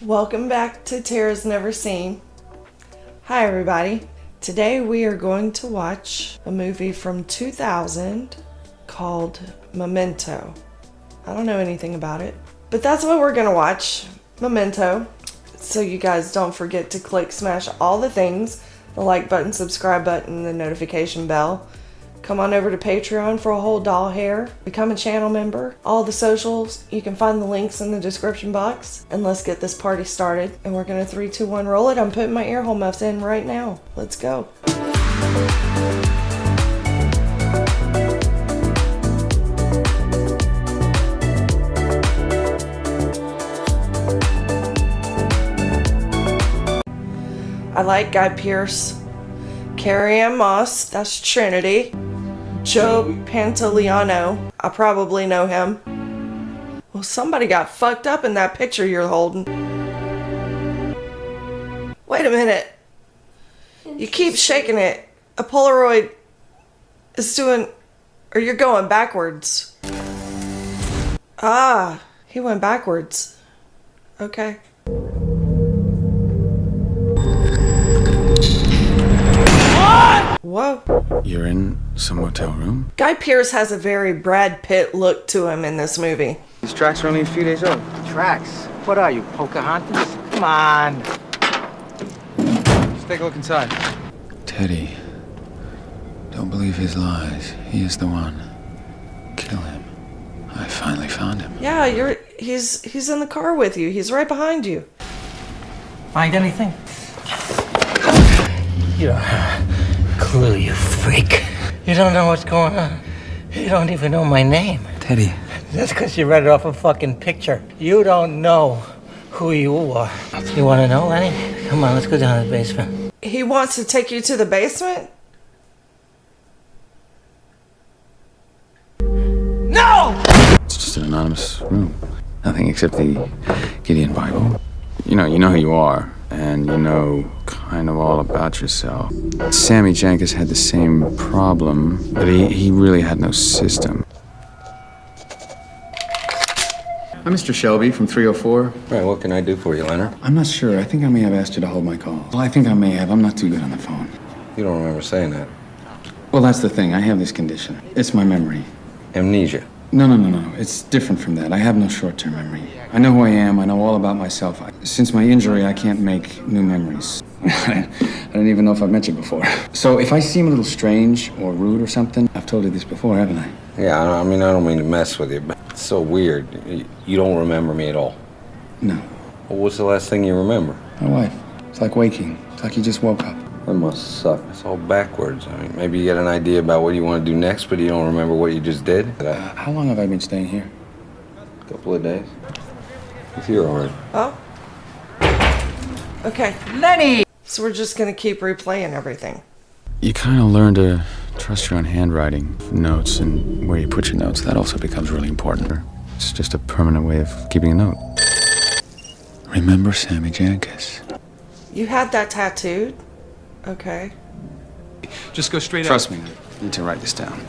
Welcome back to Tara's Never Seen. Hi everybody. Today we are going to watch a movie from 2000 called Memento. I don't know anything about it, but that's what we're gonna watch, Memento. So you guys don't forget to smash all the things, the like button, subscribe button, the notification bell. Come on over to Patreon for a whole doll hair. Become a channel member. All the socials, you can find the links in the description box. And let's get this party started. And we're gonna 3, 2, 1, roll it. I'm putting my ear hole muffs in right now. Let's go. I like Guy Pearce. Carrie-Anne Moss, that's Trinity. Joe Pantoliano, I probably know him. Well, somebody got fucked up in that picture you're holding. Wait a minute. You keep shaking it. A Polaroid is doing... Or you're going backwards. Ah, he went backwards. Okay. Whoa. You're in some motel room? Guy Pearce has a very Brad Pitt look to him in this movie. These tracks are only a few days old. Tracks? What are you, Pocahontas? Come on. Let's take a look inside. Teddy. Don't believe his lies. He is the one. Kill him. I finally found him. Yeah, he's in the car with you. He's right behind you. Find anything? You don't have a clue, you freak. You don't know what's going on. You don't even know my name. Teddy. That's because you read it off a fucking picture. You don't know who you are. You want to know, Lenny? Come on, let's go down to the basement. He wants to take you to the basement? No! It's just an anonymous room. Nothing except the Gideon Bible. You know who you are. And you know kind of all about yourself. Sammy Jankis had the same problem, but he really had no system. I'm Mr. Shelby from 304. Right, what can I do for you, Leonard? I'm not sure. I think I may have asked you to hold my call. Well, I think I may have. I'm not too good on the phone. You don't remember saying that. Well, that's the thing. I have this condition. It's my memory. Amnesia. No. It's different from that. I have no short-term memory. I know who I am. I know all about myself. Since my injury, I can't make new memories. I don't even know if I've met you before. So if I seem a little strange or rude or something, I've told you this before, haven't I? Yeah, I don't mean to mess with you, but it's so weird. You don't remember me at all. No. Well, what's the last thing you remember? My wife. It's like waking. It's like you just woke up. That must suck. It's all backwards. I mean, maybe you get an idea about what you want to do next, but you don't remember what you just did. How long have I been staying here? A couple of days. If you're all right. Oh. Okay. Lenny! So we're just gonna keep replaying everything. You kind of learn to trust your own handwriting, notes, and where you put your notes. That also becomes really important. It's just a permanent way of keeping a note. Remember Sammy Jankis? You had that tattooed? Okay. Just go straight Trust me. I need to write this down.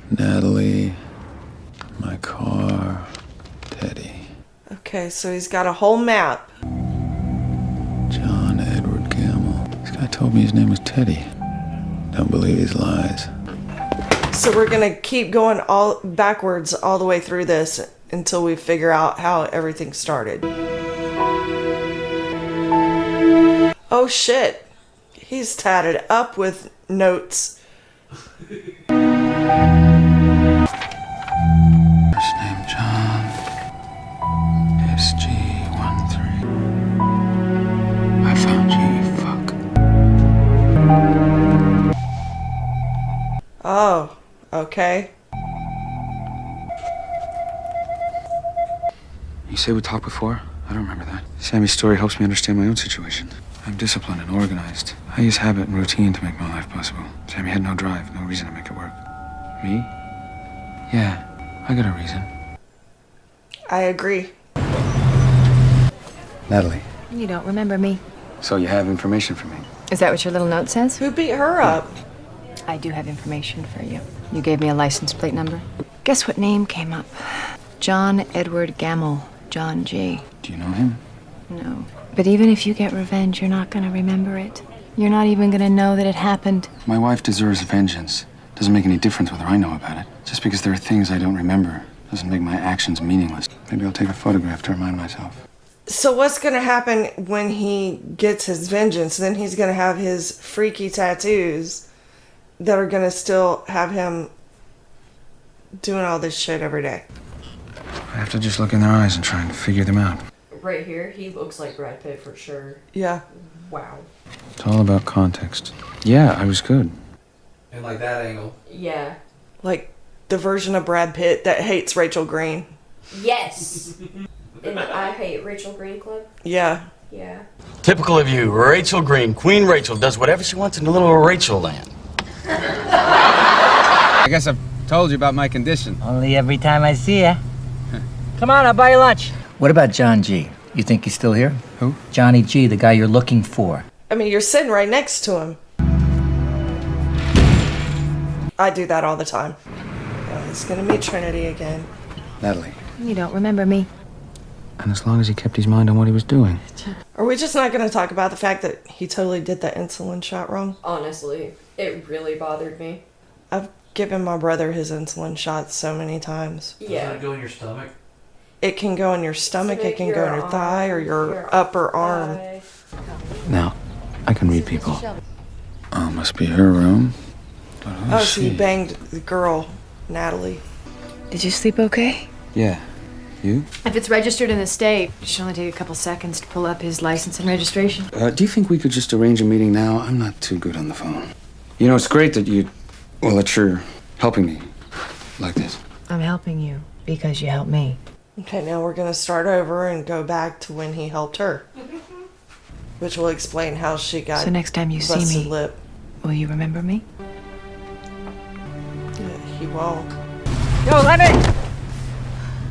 Natalie, my car, Teddy. Okay, so he's got a whole map. John Edward Gamble. This guy told me his name was Teddy. Don't believe his lies. So we're gonna keep going all backwards all the way through this until we figure out how everything started. Oh shit. He's tatted up with notes. First name John. SG13. I found you, fuck. Oh, okay. You say we talked before? I don't remember that. Sammy's story helps me understand my own situation. I'm disciplined and organized. I use habit and routine to make my life possible. Sammy had no drive, no reason to make it work. Me? Yeah, I got a reason. I agree. Natalie, You don't remember me. so you have information for me? Is that what your little note says? Who beat her up? I do have information for you. You gave me a license plate number. Guess what name came up? John Edward Gamble. John G. Do you know him? No. But even if you get revenge, you're not gonna remember it. You're not even gonna know that it happened. My wife deserves vengeance. Doesn't make any difference whether I know about it. Just because there are things I don't remember doesn't make my actions meaningless. Maybe I'll take a photograph to remind myself. So what's going to happen when he gets his vengeance? Then he's going to have his freaky tattoos that are going to still have him doing all this shit every day. I have to just look in their eyes and try and figure them out. Right here, he looks like Brad Pitt for sure. Yeah. Wow. It's all about context. Yeah, I was good. And like that angle. Yeah. Like the version of Brad Pitt that hates Rachel Green. Yes! In the I Hate Rachel Green Club? Yeah. Yeah. Typical of you, Rachel Green, Queen Rachel, does whatever she wants in the little Rachel land. I guess I've told you about my condition. Only every time I see ya. Come on, I'll buy you lunch. What about John G? You think he's still here? Who? Johnny G, the guy you're looking for. I mean, you're sitting right next to him. I do that all the time. Oh, he's gonna meet Trinity again. Natalie. You don't remember me. And as long as he kept his mind on what he was doing. Are we just not gonna talk about the fact that he totally did that insulin shot wrong? Honestly, it really bothered me. I've given my brother his insulin shots so many times. Yeah. Does that go in your stomach? It can go in your stomach, it can go in your thigh or your upper arm. Now, I can read people. Oh, must be her room. But who Oh, is so he she? banged the girl, Natalie. Did you sleep okay? Yeah. You? If it's registered in the state, it should only take a couple seconds to pull up his license and registration. Do you think we could just arrange a meeting now? I'm not too good on the phone. You know, it's great that that you're helping me like this. I'm helping you because you helped me. Okay, now we're gonna start over and go back to when he helped her. Which will explain how she got So next time you see busted me, lip. will you remember me? Yeah, he won't. Yo, Lenny!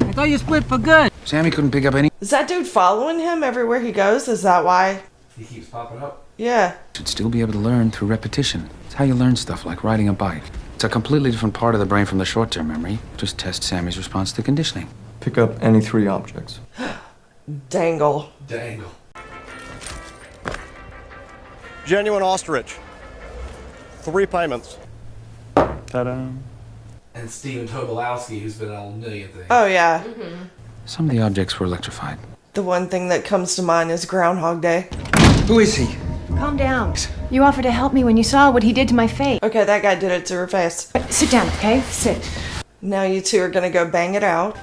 I thought you split for good. Sammy couldn't pick up any. Is that dude following him everywhere he goes? Is that why? He keeps popping up. Yeah. Should still be able to learn through repetition. It's how you learn stuff like riding a bike. It's a completely different part of the brain from the short-term memory. Just test Sammy's response to conditioning. Pick up any 3 objects. Dangle. Dangle. Genuine ostrich. 3 payments. Ta-da. And Steven Tobolowsky, who's been on a million things. Oh, yeah. Some of the objects were electrified. The one thing that comes to mind is Groundhog Day. Who is he? Calm down. You offered to help me when you saw what he did to my face. Okay, that guy did it to her face. Sit down, okay? Sit. Now you two are gonna go bang it out.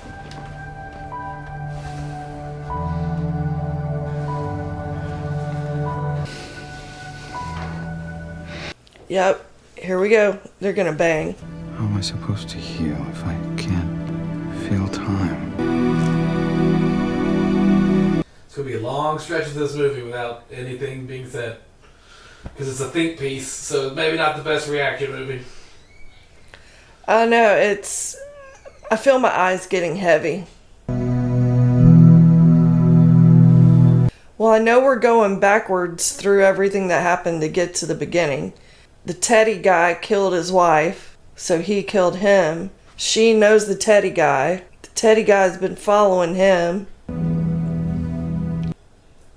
Yep, here we go. They're gonna bang. How am I supposed to heal if I can't feel time? It's going to be a long stretch of this movie without anything being said. Because it's a think piece, so maybe not the best reaction movie. I know, I feel my eyes getting heavy. Well, I know we're going backwards through everything that happened to get to the beginning. The Teddy guy killed his wife, so he killed him. She knows the Teddy guy. The Teddy guy's been following him.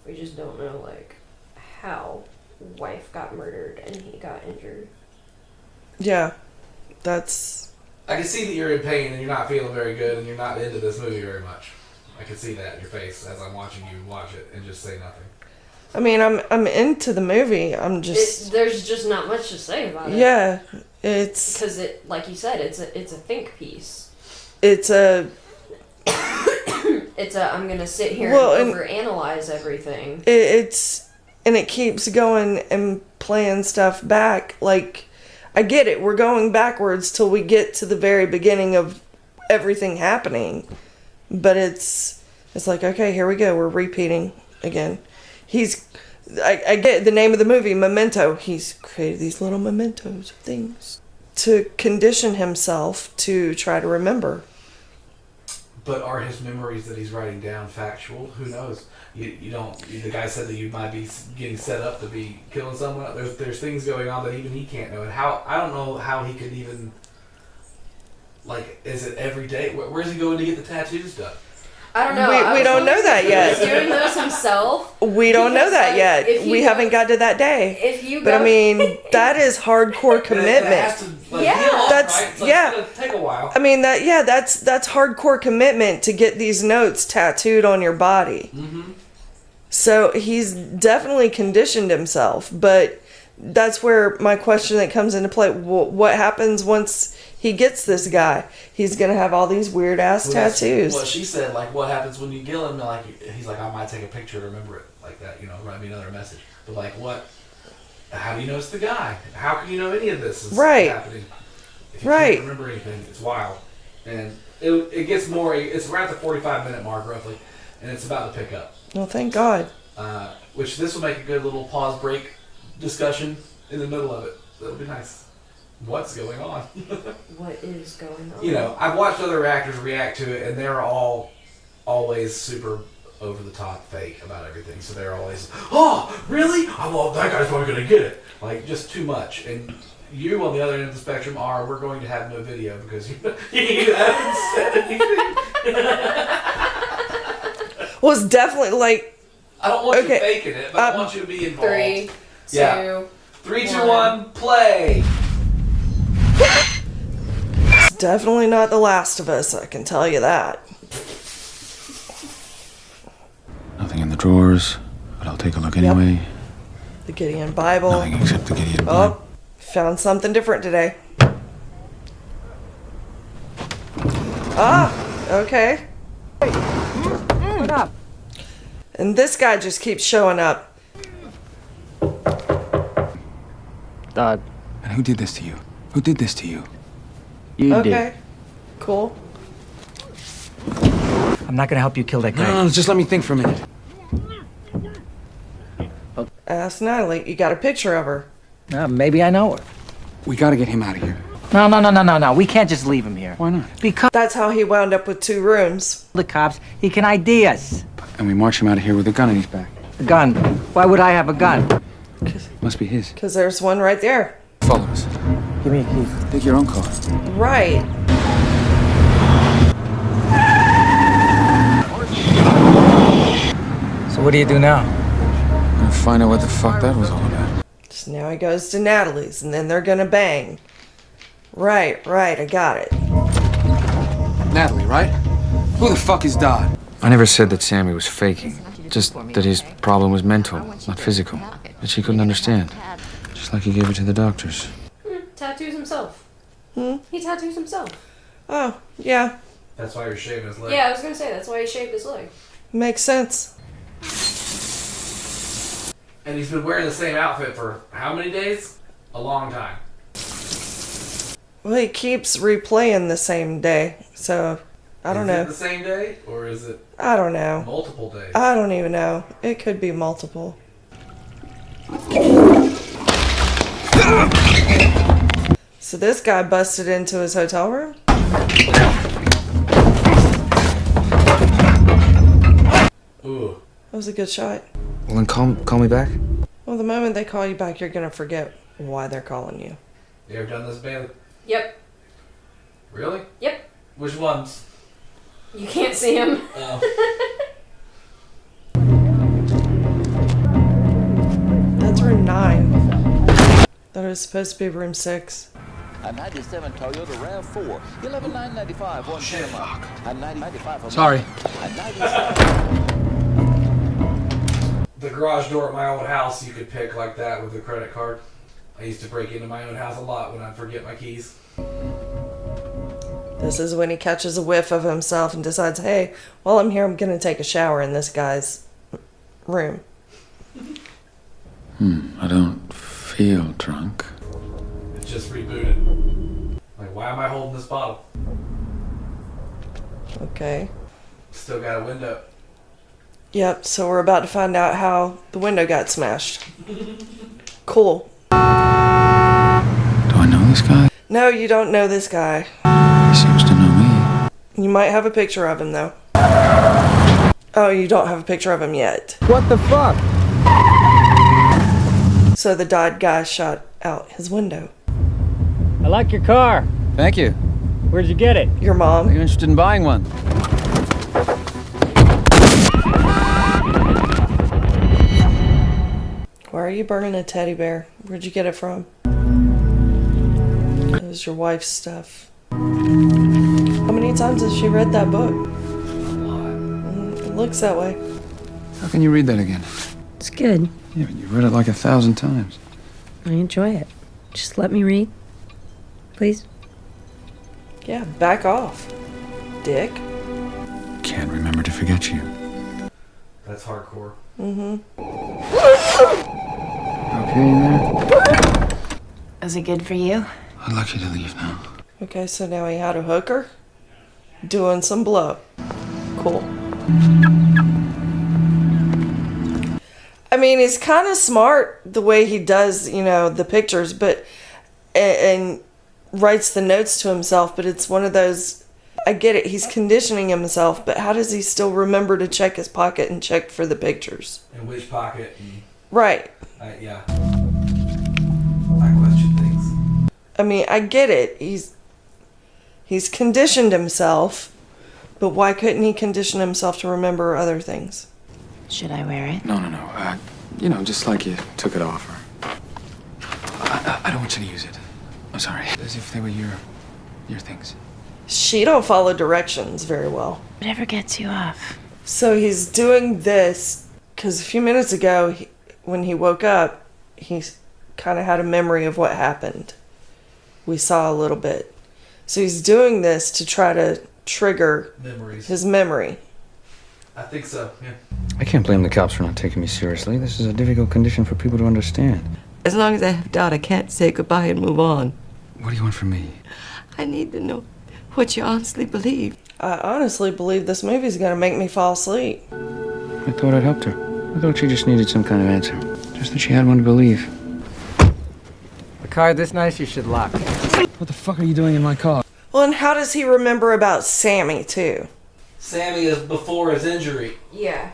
We just don't know, like, how wife got murdered and he got injured. Yeah, that's... I can see that you're in pain and you're not feeling very good and you're not into this movie very much. I can see that in your face as I'm watching you watch it and just say nothing. I mean, I'm into the movie. I'm just... There's just not much to say about it. Yeah, it's... Because it, like you said, it's a think piece. It's a... I'm gonna sit here and and overanalyze everything. And it keeps going and playing stuff back. Like, I get it. We're going backwards till we get to the very beginning of everything happening. But it's like, okay, here we go. We're repeating again. I get the name of the movie, Memento. He's created these little mementos of things to condition himself to try to remember. But are his memories that he's writing down factual? Who knows? You don't. The guy said that you might be getting set up to be killing someone. There's things going on that even he can't know. And I don't know how he could even. Like, is it every day? Where's he going to get the tattoos done? I don't know. We don't know that yet. He's doing those himself. We don't know that yet. We haven't got to that day. If you but I mean, that is hardcore commitment. That's It's gonna take a while. I mean that's hardcore commitment to get these notes tattooed on your body. Mm-hmm. So he's definitely conditioned himself, but that's where my question that comes into play. What happens once he gets this guy? He's gonna have all these weird ass tattoos. What she said, like, what happens when you kill him? Like, he's like, I might take a picture to remember it, like that. You know, write me another message. But like, what? How do you know it's the guy? How can you know any of this is happening? If you can't remember anything, it's wild. And it gets more. It's around the 45-minute mark roughly, and it's about to pick up. Well, thank God. Which this will make a good little pause break discussion in the middle of it. That'll be nice. What's going on? What is going on? You know, I've watched other actors react to it, and they're all always super over the top fake about everything. So they're always, oh, really? Oh, well, that guy's probably going to get it. Like, just too much. And you, on the other end of the spectrum, we're going to have no video because you haven't said anything. Well, it's definitely like... I don't want you faking it, but I want you to be involved. 3, 2, 3, 2, 1, play! It's definitely not The Last of Us, I can tell you that. Nothing in the drawers, but I'll take a look anyway. The Gideon Bible. Nothing except the Gideon Bible. Oh, found something different today. Ah, okay. What up? And this guy just keeps showing up. Dog. And who did this to you? Who did this to you? You did. Okay, cool. I'm not gonna help you kill that guy. No, just let me think for a minute. Ask Natalie, you got a picture of her. Maybe I know her. We gotta get him out of here. No. We can't just leave him here. Why not? Because that's how he wound up with 2 rooms. The cops, he can ID us. And we march him out of here with a gun in his back. A gun? Why would I have a gun? Must be his. Because there's one right there. Follow us. Give me a key. Take your own car. Right. So what do you do now? I'm gonna find out what the fuck that was all about. So now he goes to Natalie's, and then they're gonna bang. Right, I got it. Natalie, right? Who the fuck is Dodd? I never said that Sammy was faking. Just that his problem was mental, not physical. That she couldn't understand. Just like he gave it to the doctors. Tattoos himself. He tattoos himself. Oh, yeah. That's why you're shaving his leg. Yeah, I was gonna say, that's why he shaved his leg. Makes sense. And he's been wearing the same outfit for how many days? A long time. Well, he keeps replaying the same day, so I don't know. Is it the same day, or is it I don't know. multiple days? I don't even know. It could be multiple. So this guy busted into his hotel room? Ooh. That was a good shot. Well, then call me back. Well, the moment they call you back, you're gonna forget why they're calling you. You ever done this, Bailey? Yep. Really? Yep. Which ones? You can't see him. Oh. That's room 9. Thought it was supposed to be room 6. A 97 Toyota RAV4, 11,995 on Cinema. A 995. Sorry. The garage door at my old house, you could pick like that with a credit card. I used to break into my own house a lot when I'd forget my keys. This is when he catches a whiff of himself and decides, hey, while I'm here, I'm going to take a shower in this guy's room. I don't feel drunk. It's just rebooted. Like, why am I holding this bottle? Okay. Still got a window. Yep, so we're about to find out how the window got smashed. Cool. Do I know this guy? No, you don't know this guy. He seems to know me. You might have a picture of him, though. Oh, you don't have a picture of him yet. What the fuck? So the Dodd guy shot out his window. I like your car. Thank you. Where'd you get it? Your mom. Are you interested in buying one? are you burning a teddy bear? Where'd you get it from? It was your wife's stuff. How many times has she read that book? It looks that way. How can you read that again? It's good. Yeah, but you've read it like 1,000 times. I enjoy it. Just let me read. Please. Yeah, back off, dick. Can't remember to forget you. That's hardcore. Mm-hmm. Okay there? Was it good for you? I'd like you to leave now. Okay, so now he had a hooker doing some blow. Cool. I mean, he's kind of smart the way he does, you know, the pictures, but and writes the notes to himself, but it's one of those, I get it, he's conditioning himself, but how does he still remember to check his pocket and check for the pictures? In which pocket? And, right. Yeah. I question things. I mean, I get it. He's conditioned himself, but why couldn't he condition himself to remember other things? Should I wear it? No. You know, just like you took it off. I don't want you to use it. I'm sorry. As if they were your things. She don't follow directions very well. Whatever gets you off. So he's doing this because a few minutes ago, when he woke up, he kind of had a memory of what happened. We saw a little bit. So he's doing this to try to trigger his memory. I think so, yeah. I can't blame the cops for not taking me seriously. This is a difficult condition for people to understand. As long as I have doubt, I can't say goodbye and move on. What do you want from me? I need to know what you honestly believe. I honestly believe this movie's gonna make me fall asleep. I thought I'd helped her. I thought she just needed some kind of answer. Just that she had one to believe. A car this nice, you should lock. What the fuck are you doing in my car? Well, and how does he remember about Sammy, too? Sammy is before his injury. Yeah.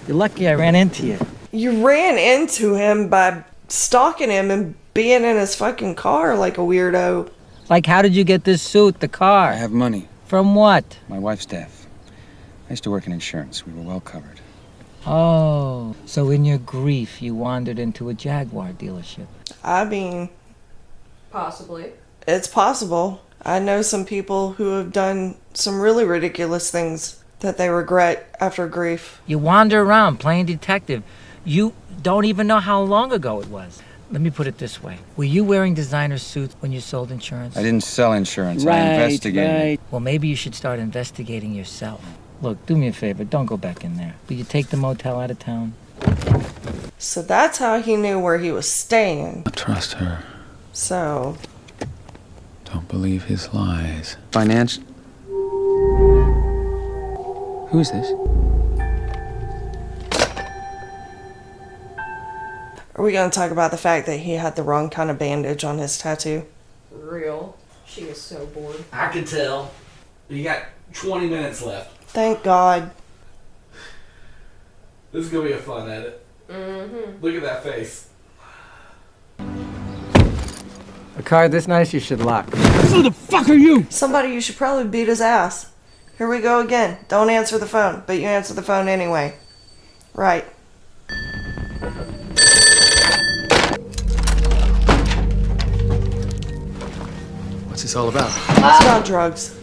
You're lucky I ran into you. You ran into him by stalking him and being in his fucking car like a weirdo. Like, how did you get this suit, the car? I have money. From what? My wife's death. I used to work in insurance. We were well covered. Oh, so in your grief, you wandered into a Jaguar dealership. I mean, Possibly. it's possible. I know some people who have done some really ridiculous things that they regret after grief. You wander around playing detective. You don't even know how long ago it was. Let me put it this way. Were you wearing designer suits when you sold insurance? I didn't sell insurance. I investigated. Well, maybe you should start investigating yourself. Look, do me a favor. Don't go back in there. Will you take the motel out of town? So that's how he knew where he was staying. Trust her. So, Don't believe his lies. Finance. Who's this? are we going to talk about the fact that he had the wrong kind of bandage on his tattoo? Real. She was so bored. I can tell. You got 20 minutes left. Thank God. This is going to be a fun edit. Mm-hmm. Look at that face. A car this nice, you should lock. Who the fuck are you? Somebody you should probably beat his ass. Here we go again. Don't answer the phone, but you answer the phone anyway. Right. What's this all about? It's about drugs.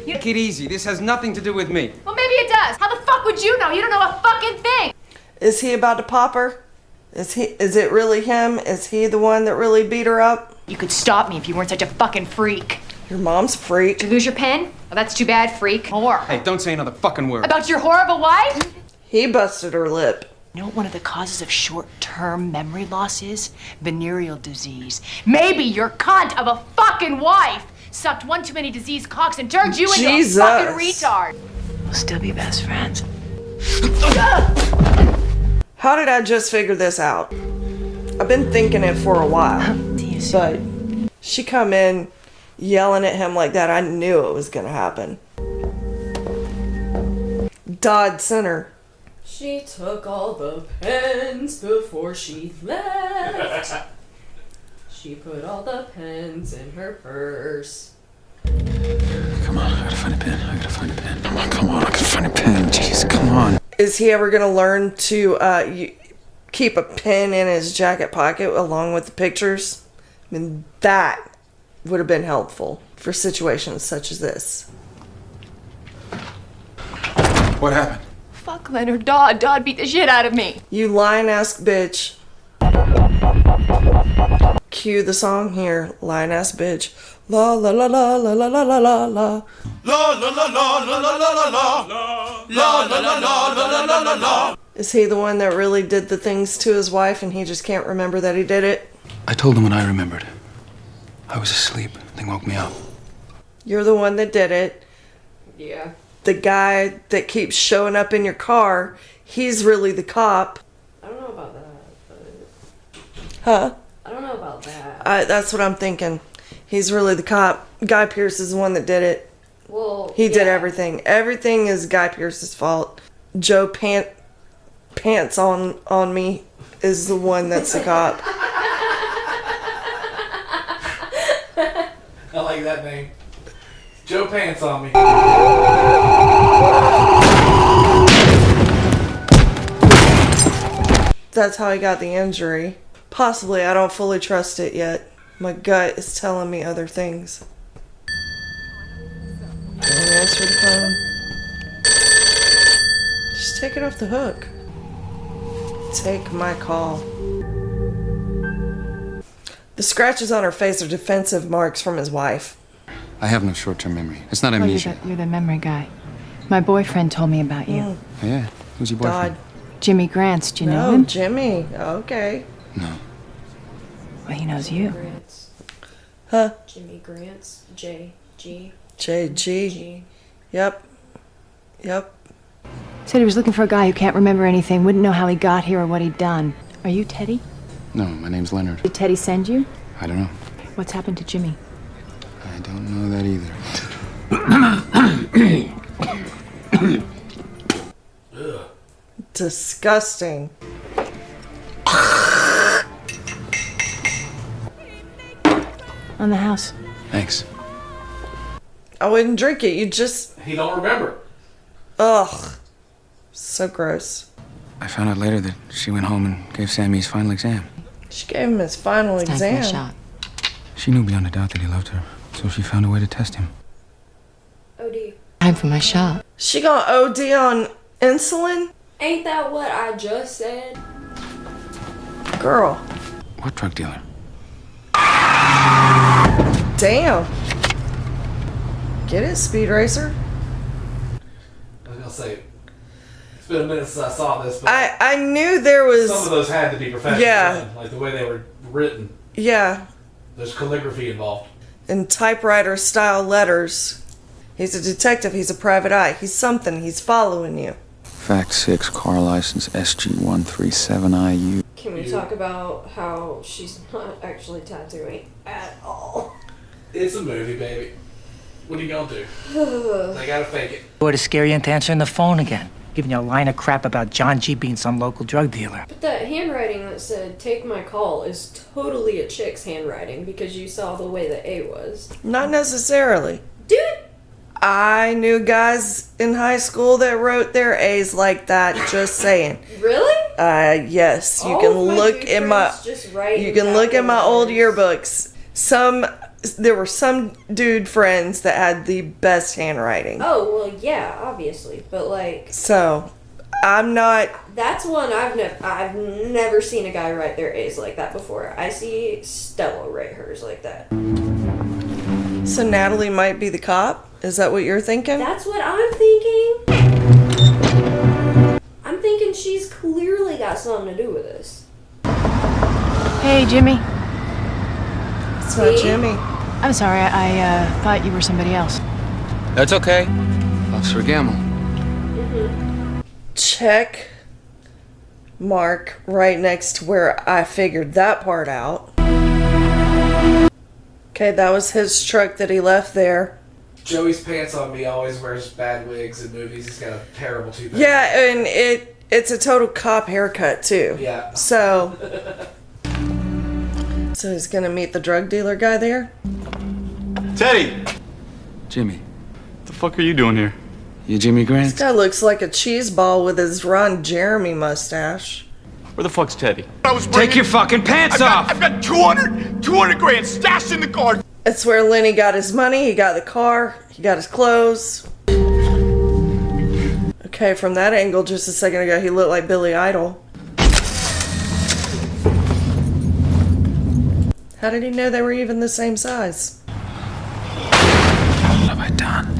Take it easy. This has nothing to do with me. Well, maybe it does. How the fuck would you know? You don't know a fucking thing. Is he about to pop her? Is it really him? Is he the one that really beat her up? You could stop me if you weren't such a fucking freak. Your mom's a freak. Did you lose your pen? Oh, that's too bad, freak. Whore. Hey, don't say another fucking word. About your whore of a wife? He busted her lip. You know what one of the causes of short-term memory loss is? Venereal disease. Maybe your cunt of a fucking wife sucked one too many diseased cocks and turned you into a fucking retard. We'll still be best friends. How did I just figure this out? I've been thinking it for a while. But she come in yelling at him like that. I knew it was going to happen. Dodd Center. She took all the pens before she left. She put all the pens in her purse. Come on, I gotta find a pen. I gotta find a pen. Come on, I gotta find a pen. Jeez, come on. Is he ever going to learn to keep a pen in his jacket pocket along with the pictures. I mean, that would have been helpful for situations such as this. What happened? Fuck Leonard. Dodd beat the shit out of me. You lying-ass bitch. Cue the song here. Lying-ass bitch. La la la la la la la la la la. La la la la la la la la la. La la la la la la la la. Is he the one that really did the things to his wife and he just can't remember that he did it? I told him when I remembered. I was asleep. They woke me up. You're the one that did it. Yeah. The guy that keeps showing up in your car, he's really the cop. I don't know about that, but... Huh? I don't know about that. That's what I'm thinking. He's really the cop. Guy Pearce is the one that did it. Well, he did everything. Everything is Guy Pearce's fault. Joe Pants on me is the one that's the cop. I like that name. Joe Pants on me. That's how he got the injury. Possibly, I don't fully trust it yet. My gut is telling me other things. Don't answer the phone. Just take it off the hook. Take my call. The scratches on her face are defensive marks from his wife. I have no short-term memory. It's not amnesia. You're the memory guy. My boyfriend told me about you. Oh, yeah? Who's your boyfriend? Jimmy Grants. Do you know No, him? Jimmy. Okay. No. Well, he knows you. Grants. Huh? Jimmy Grants. J.G. J.G. Yep. Said he was looking for a guy who can't remember anything, wouldn't know how he got here or what he'd done. Are you Teddy? No, my name's Leonard. Did Teddy send you? I don't know. What's happened to Jimmy? I don't know that either. Disgusting. On the house. Thanks. I wouldn't drink it. You just... He don't remember. Ugh. So gross. I found out later that she went home and gave Sammy his final exam. She gave him his final exam. She knew beyond a doubt that he loved her, so she found a way to test him. OD. Time for my shot. She gonna OD on insulin? Ain't that what I just said? Girl. What drug dealer? Damn. Get it, Speed Racer? I was gonna say, it's been a minute since I saw this, but I knew there was... some of those had to be professional. Yeah. Like the way they were written. Yeah. There's calligraphy involved. And typewriter-style letters. He's a detective. He's a private eye. He's something. He's following you. Fact 6, car license SG137IU. Can we talk about how she's not actually tattooing at all? It's a movie, baby. What are you gonna do? They gotta fake it. Boy, to scare you into answering the phone again. Giving you a line of crap about John G. being some local drug dealer. But that handwriting that said, "Take my call," is totally a chick's handwriting because you saw the way the A was. Not necessarily. Dude! I knew guys in high school that wrote their A's like that, just saying. Really? Yes. You All can of my look dude in my... friends just write You can look in my old yearbooks. There were some dude friends that had the best handwriting. Oh, well, yeah, obviously. But, like... So, I'm not... That's one I've never seen a guy write their A's like that before. I see Stella write hers like that. So Natalie might be the cop? Is that what you're thinking? That's what I'm thinking. I'm thinking she's clearly got something to do with this. Hey, Jimmy. It's not Jimmy. I'm sorry, I thought you were somebody else. That's okay. Officer Gamble. Check mark right next to where I figured that part out. Okay, that was his truck that he left there. Joey's Pants on Me always wears bad wigs in movies. He's got a terrible toupee. Yeah, and it's a total cop haircut too. Yeah. So he's gonna meet the drug dealer guy there? Teddy! Jimmy. What the fuck are you doing here? You Jimmy Grant? This guy looks like a cheese ball with his Ron Jeremy mustache. Where the fuck's Teddy? Take your fucking pants off! I've got 200 grand stashed in the car. That's where Lenny got his money, he got the car, he got his clothes. Okay, from that angle just a second ago, he looked like Billy Idol. How did he know they were even the same size? What have I done?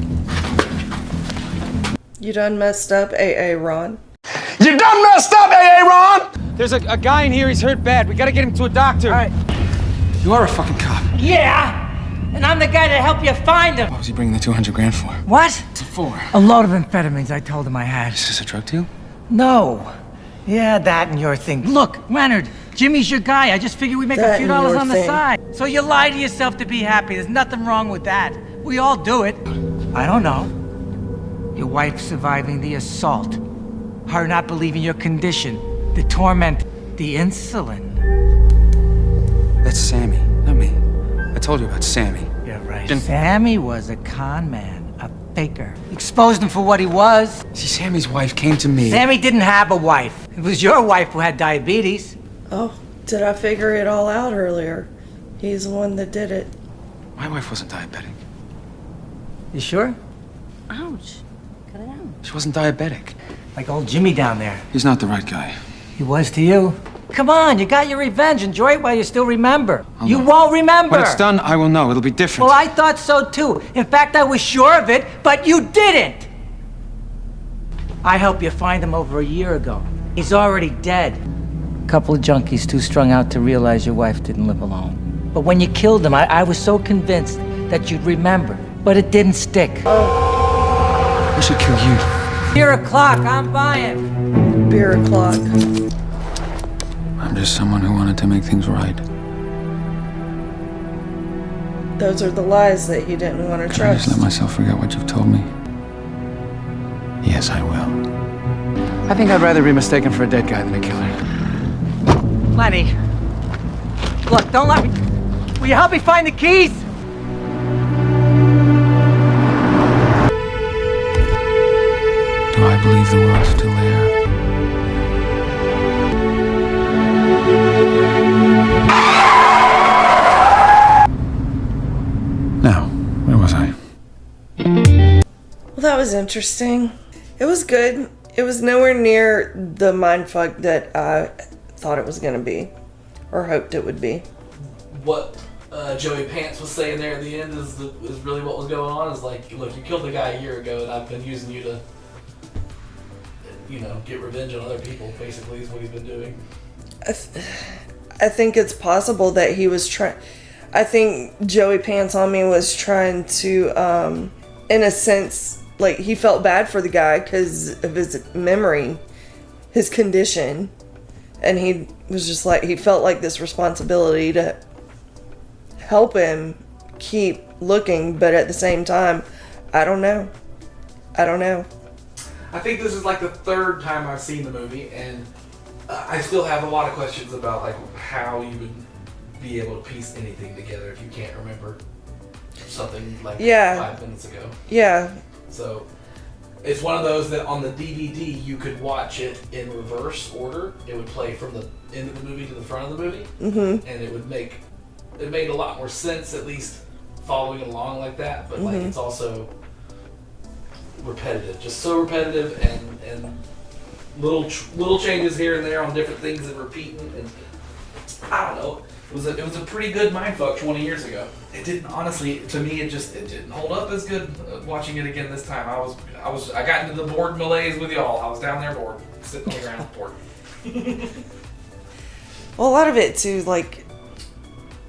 You done messed up, AA Ron. You done messed up, AA Ron! There's a guy in here, he's hurt bad. We gotta get him to a doctor. All right. You are a fucking cop. Yeah! And I'm the guy to help you find him. What was he bringing the 200 grand for? What? It's for. A load of amphetamines I told him I had. Is this a drug deal? No. Yeah, that and your thing. Look, Leonard, Jimmy's your guy. I just figured we'd make That a few and dollars your on the thing. side. So you lie to yourself to be happy. There's nothing wrong with that. We all do it. I don't know. Your wife surviving the assault. Her not believing your condition. The torment. The insulin. That's Sammy, not me. I told you about Sammy. Yeah, right. Sammy was a con man, a faker. Exposed him for what he was. See, Sammy's wife came to me. Sammy didn't have a wife. It was your wife who had diabetes. Oh, did I figure it all out earlier? He's the one that did it. My wife wasn't diabetic. You sure? Ouch. Cut it out. She wasn't diabetic. Like old Jimmy down there. He's not the right guy. He was to you. Come on, you got your revenge. Enjoy it while you still remember. I'll You know. won't remember. When it's done, I will know. It'll be different. Well, I thought so too. In fact, I was sure of it, but you didn't. I helped you find him over a year ago. He's already dead. A couple of junkies too strung out to realize your wife didn't live alone. But when you killed him, I was so convinced that you'd remember. But it didn't stick. I should kill you. Beer o'clock, I'm buying. Beer o'clock. I'm just someone who wanted to make things right. Those are the lies that you didn't want to Can I just let trust. myself forget what you've told me? Yes, I will. I think I'd rather be mistaken for a dead guy than a killer. Lenny. Look, don't let me... Will you help me find the keys? Do I believe the world's still there? Now, where was I? Well, that was interesting. It was good. It was nowhere near the mindfuck that I thought it was going to be, or hoped it would be. What Joey Pants was saying there at the end is really what was going on. Is like, look, you killed the guy a year ago, and I've been using you to, get revenge on other people. Basically, is what he's been doing. I think it's possible that he was trying. I think Joey Pants on Me was trying to, in a sense, like he felt bad for the guy because of his memory, his condition, and he was just like, he felt like this responsibility to help him keep looking, but at the same time, I don't know. I think this is like the third time I've seen the movie, and I still have a lot of questions about like how you would be able to piece anything together if you can't remember something like 5 minutes ago. Yeah. So it's one of those that on the DVD you could watch it in reverse order. It would play from the end of the movie to the front of the movie, Mhm. and it made a lot more sense, at least following along like that. But like it's also repetitive, just so repetitive, and little changes here and there on different things and repeating, and I don't know. It was a pretty good mindfuck 20 years ago. It didn't, honestly, to me, it didn't hold up as good watching it again this time. I got into the bored malaise with y'all. I was down there bored, sitting on the ground bored. Well, a lot of it too, like,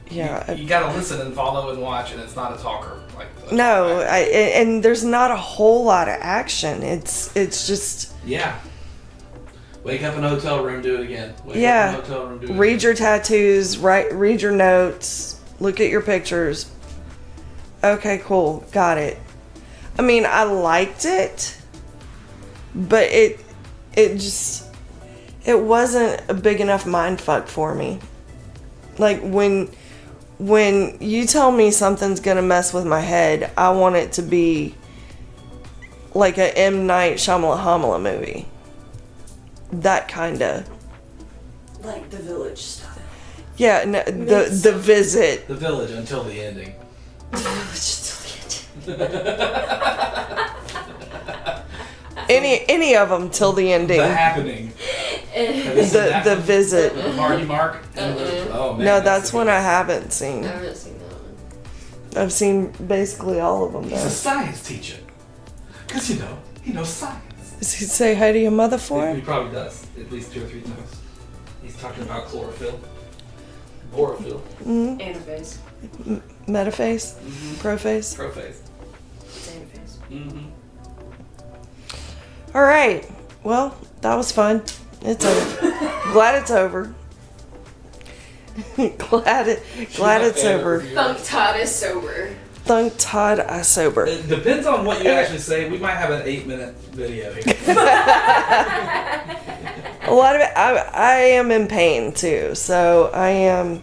yeah. You gotta listen and follow and watch, and it's not a talker. No, and there's not a whole lot of action. It's just. Yeah. Wake up in a hotel room, do it again. Wake up in a hotel room, do it Read again. your tattoos, read your notes, look at your pictures. Okay, cool, got it. I mean, I liked it, but it wasn't a big enough mindfuck for me. Like when you tell me something's gonna mess with my head, I want it to be like a M. Night Shyamalan movie. That kinda. Like the village stuff. Yeah, no, the visit. The village until the ending. The village until the ending. Any of them till the ending. The happening. The visit. Marky Mark. Oh man. No, that's one I haven't seen. I haven't seen that one. I've seen basically all of them though. He's a science teacher. Because he knows science. Does he say hi to your mother for He it? probably does. At least 2 or 3 times. He's talking about chlorophyll. Borophyll. Anaphase. Metaphase? Prophase? Prophase. It's anaphase. Alright. Well, that was fun. It's over. Glad it's over. glad it's over. Thunk Todd is sober. Thunk Todd I sober. It depends on what you actually say. We might have an 8-minute video here. A lot of it, I am in pain too, so I am.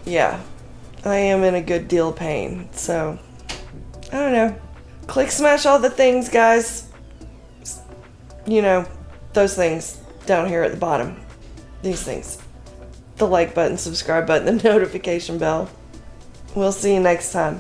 Yeah, I am in a good deal of pain, so I don't know. Click smash all the things, guys. You know, those things down here at the bottom. These things. The like button, subscribe button, the notification bell. We'll see you next time.